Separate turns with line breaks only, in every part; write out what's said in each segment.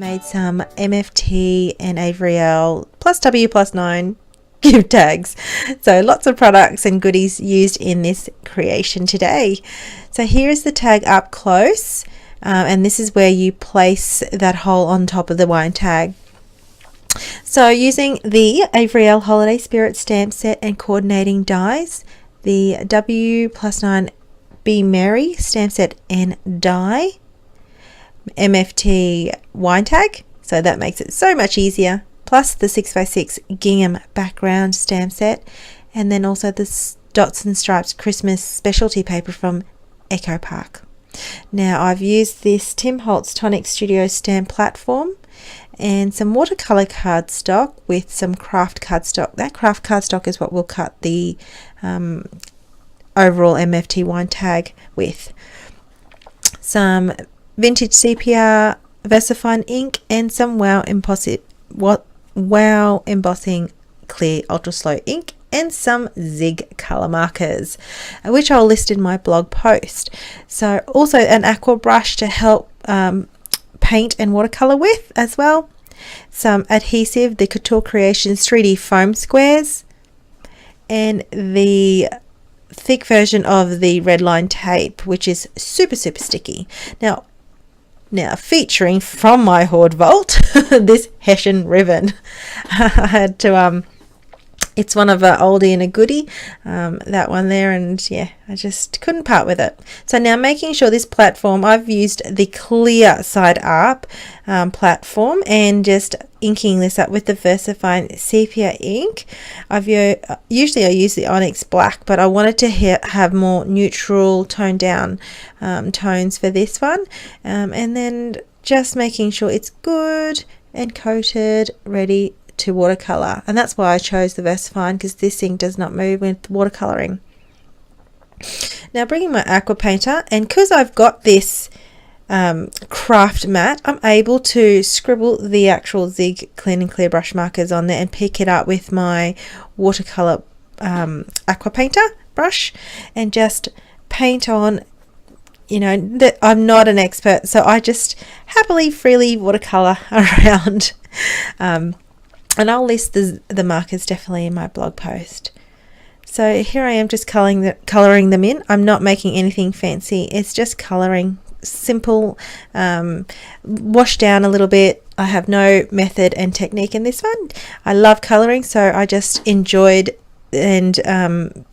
made some MFT and Avriel plus W plus 9 gift tags. So lots of products and goodies used in this creation today. So here is the tag up close, and this is where you place that hole on top of the wine tag. So using the Avriel Holiday Spirit stamp set and coordinating dies, the W plus 9 Be Merry stamp set and die, MFT wine tag, so that makes it so much easier, plus the 6x6 gingham background stamp set, and then also the Dots and Stripes Christmas specialty paper from Echo Park. Now I've used this Tim Holtz Tonic Studio stamp platform and some watercolor cardstock with some craft cardstock. That craft cardstock is what we'll cut the overall MFT wine tag with. Some vintage sepia VersaFine ink and some Wow Embossing clear ultra slow ink and some Zig color markers, which I'll list in my blog post. So also an aqua brush to help paint and watercolor with as well. Some adhesive, the Couture Creations 3D foam squares, and the thick version of the red line tape, which is super sticky. Now featuring from my hoard vault this Hessian ribbon. I had to it's one of a oldie and a goodie, that one there, and yeah, I just couldn't part with it. So now making sure this platform, I've used the clear side up platform and just inking this up with the VersaFine sepia ink. Usually I use the Onyx Black, but I wanted to have more neutral toned down tones for this one, and then just making sure it's good and coated, ready to watercolor. And that's why I chose the VersaFine, because this ink does not move with watercoloring. Now bringing my aqua painter, and because I've got this craft mat, I'm able to scribble the actual Zig clean and clear brush markers on there and pick it up with my watercolor aqua painter brush and just paint on. You know that I'm not an expert, so I just happily freely watercolor around, and I'll list the markers definitely in my blog post. So here I am just colouring them in. I'm not making anything fancy, it's just colouring, simple, wash down a little bit. I have no method and technique in this one. I love colouring, so I just enjoyed and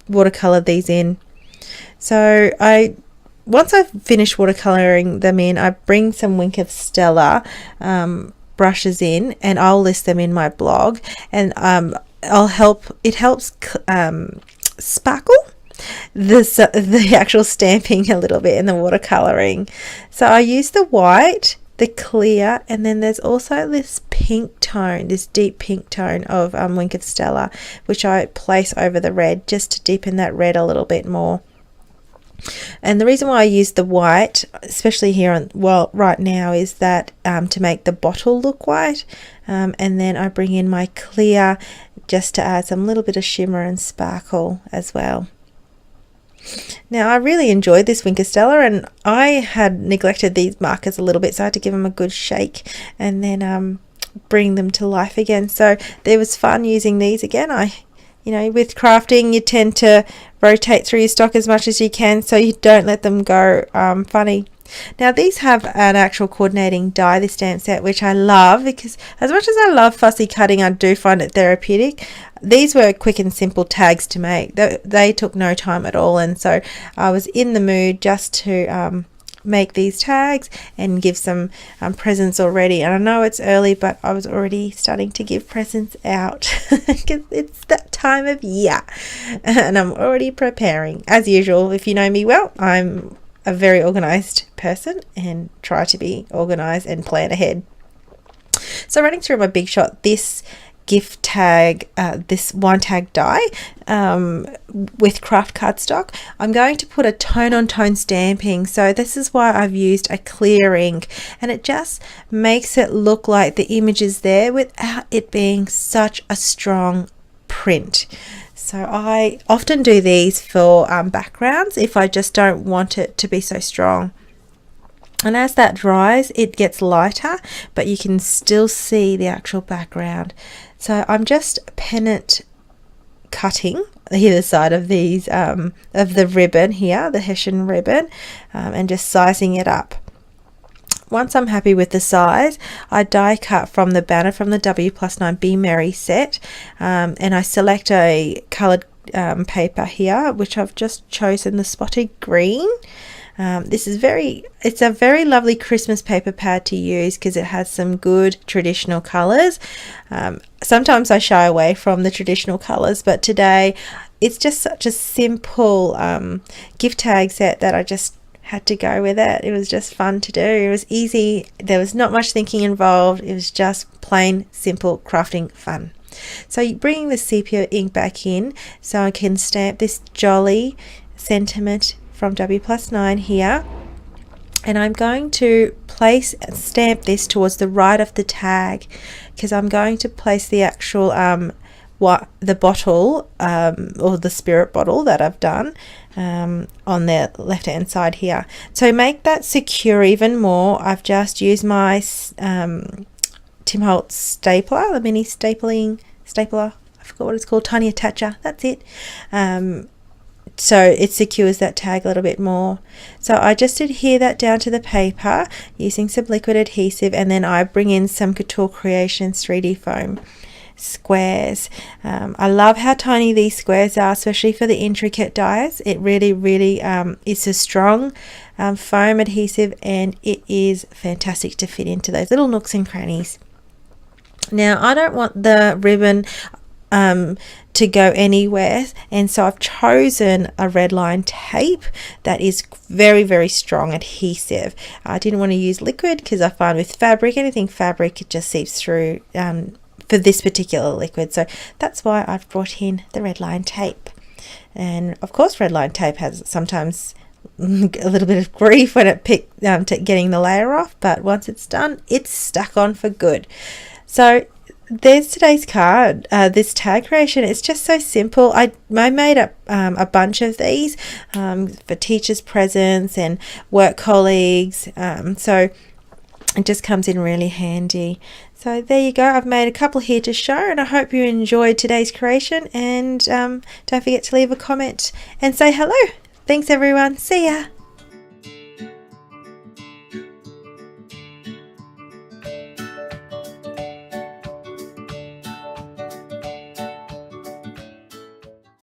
watercolored these in. So once I've finished watercolouring them in, I bring some Wink of Stella brushes in, and I'll list them in my blog, and it helps sparkle the actual stamping a little bit in the watercolouring. So I use the white, the clear, and then there's also this pink tone, this deep pink tone of Wink of Stella, which I place over the red just to deepen that red a little bit more. And the reason why I use the white, especially here right now, is that to make the bottle look white, and then I bring in my clear just to add some little bit of shimmer and sparkle as well. Now I really enjoyed this Wink of Stella, and I had neglected these markers a little bit, so I had to give them a good shake and then bring them to life again. So there was fun using these again. With crafting, you tend to rotate through your stock as much as you can, so you don't let them go funny. Now these have an actual coordinating die, this stamp set, which I love, because as much as I love fussy cutting, I do find it therapeutic. These were quick and simple tags to make. They took no time at all, and so I was in the mood just to make these tags and give some presents already. And I know it's early, but I was already starting to give presents out because it's that time of year and I'm already preparing. As usual, if you know me well, I'm a very organized person and try to be organized and plan ahead. So running through my big shot, this gift tag, this wine tag die with craft cardstock, I'm going to put a tone on tone stamping. So this is why I've used a clear ink, and it just makes it look like the image is there without it being such a strong print. So I often do these for backgrounds if I just don't want it to be so strong. And as that dries, it gets lighter, but you can still see the actual background. So I'm just pennant cutting either side of these of the ribbon here, the Hessian ribbon, and just sizing it up. Once I'm happy with the size, I die cut from the banner from the W+9 Be Merry set, and I select a coloured paper here, which I've just chosen the spotted green. This is it's a very lovely Christmas paper pad to use because it has some good traditional colours. Sometimes I shy away from the traditional colours, but today it's just such a simple gift tag set that I just had to go with it. It was just fun to do. It was easy. There was not much thinking involved. It was just plain simple crafting fun. So bringing the sepia ink back in so I can stamp this jolly sentiment from W+9 here, and I'm going to stamp this towards the right of the tag because I'm going to place the actual the bottle or the spirit bottle that I've done on the left hand side here. To make that secure even more, I've just used my Tim Holtz stapler, the mini stapler, I forgot what it's called, tiny attacher, that's it. So it secures that tag a little bit more. So I just adhere that down to the paper using some liquid adhesive, and then I bring in some Couture Creations 3D foam squares. I love how tiny these squares are, especially for the intricate dies. It really it's a strong foam adhesive, and it is fantastic to fit into those little nooks and crannies. Now I don't want the ribbon to go anywhere, and so I've chosen a red line tape that is very strong adhesive. I didn't want to use liquid because I find with fabric, anything fabric, it just seeps through for this particular liquid, so that's why I've brought in the red line tape. And of course red line tape has sometimes a little bit of grief when it getting the layer off, but once it's done, it's stuck on for good. So there's today's card, this tag creation. It's just so simple. I made up a bunch of these for teachers' presents and work colleagues, so it just comes in really handy. So there you go, I've made a couple here to show, and I hope you enjoyed today's creation, and don't forget to leave a comment and say hello. Thanks everyone, see ya.